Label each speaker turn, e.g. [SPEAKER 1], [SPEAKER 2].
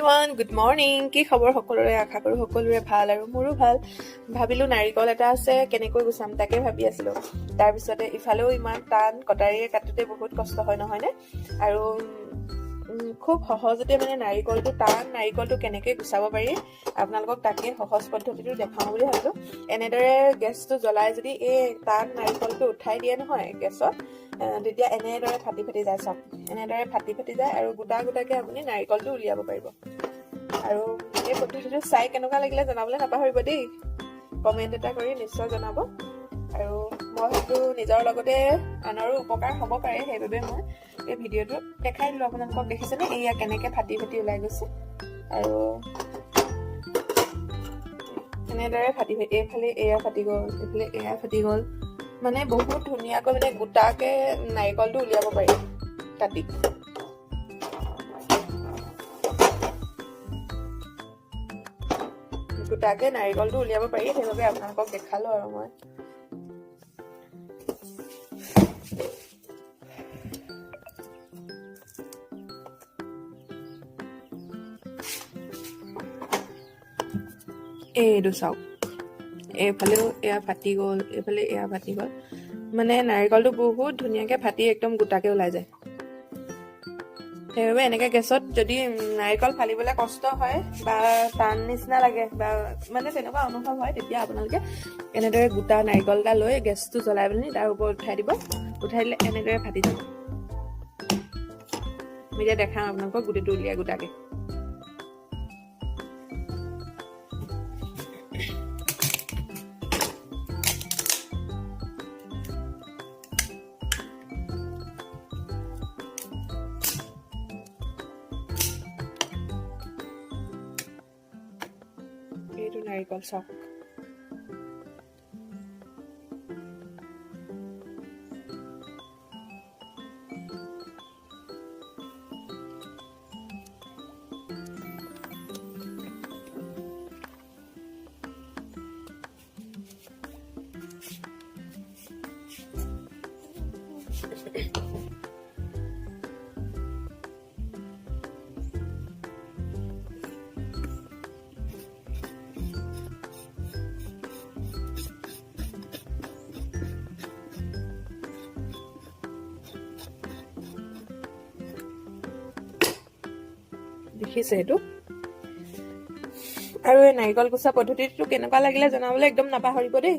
[SPEAKER 1] Everyone, good morning. কি খবৰ সকলোৰে? আশা কৰোঁ সকলোৰে ভাল আৰু মোৰো ভাল। ভাবিলোঁ নাৰিকল এটা আছে, কেনেকৈ গুচাম তাকে ভাবি আছিলোঁ। তাৰপিছতে ইফালেও ইমান টান, কটাৰীৰে কাটোতে বহুত কষ্ট হয় নহয়নে? আৰু খুব সহজতে মানে নাৰিকলটো কেনেকৈ গুচাব পাৰি আপোনালোকক তাকে সহজ পদ্ধতিটো দেখাওঁ বুলি ভাবিলোঁ। এনেদৰে গেছটো জ্বলাই যদি এই টান নাৰিকলটো উঠাই দিয়ে নহয় গেছত, তেতিয়া এনেদৰে ফাটি যায়। চাওক, এনেদৰে ফাটি যায় আৰু গোটাকৈ আপুনি নাৰিকলটো উলিয়াব পাৰিব। আৰু এই পদ্ধতিটো চাই কেনেকুৱা লাগিলে জনাবলৈ নাপাহৰিব দেই। কমেণ্ট এটা কৰি নিশ্চয় জনাব। আৰু মই হয়তো নিজৰ লগতে আনৰো উপকাৰ হ'ব পাৰে, সেইবাবে মই এই ভিডিঅ'টো দেখাই দিলোঁ আপোনালোকক। দেখিছেনে এয়া কেনেকৈ ফাটি ওলাই গৈছে। আৰু এনেদৰে এইফালে এয়া ফাটি গ'ল, এইফালে এয়া ফাটি গ'ল। মানে বহুত ধুনীয়াকৈ মানে গোটাকৈ নাৰিকলটো উলিয়াব পাৰি কাটি। গোটাকৈ নাৰিকলটো উলিয়াব পাৰি, সেইবাবে আপোনালোকক দেখালোঁ আৰু মই। এইটো চাওক, এইফালেও এয়া ফাটি গ'ল, এইফালে এয়া ফাটি গ'ল। মানে নাৰিকলটো বহুত ধুনীয়াকৈ ফাটি একদম গোটাকৈ ওলাই যায়। সেইবাবে এনেকৈ গেছত যদি নাৰিকল ফালিবলৈ কষ্ট হয় বা টান নিচিনা লাগে বা মানে তেনেকুৱা অনুভৱ হয়, তেতিয়া আপোনালোকে এনেদৰে গোটা নাৰিকল এটা লৈ গেছটো জ্বলাই পেলাই তাৰ ওপৰত উঠাই দিব। উঠাই দিলে এনেদৰে ফাটি যাব। মই এতিয়া দেখাম আপোনালোকক গোটেইটো উলিয়াই গোটাকৈ। এইটো নাৰিকল চাওক। দেখিছে এইটো? আৰু এই নাৰিকল গুচা পদ্ধতিটো কেনেকুৱা লাগিলে জনাবলৈ একদম নাপাহৰিব দেই।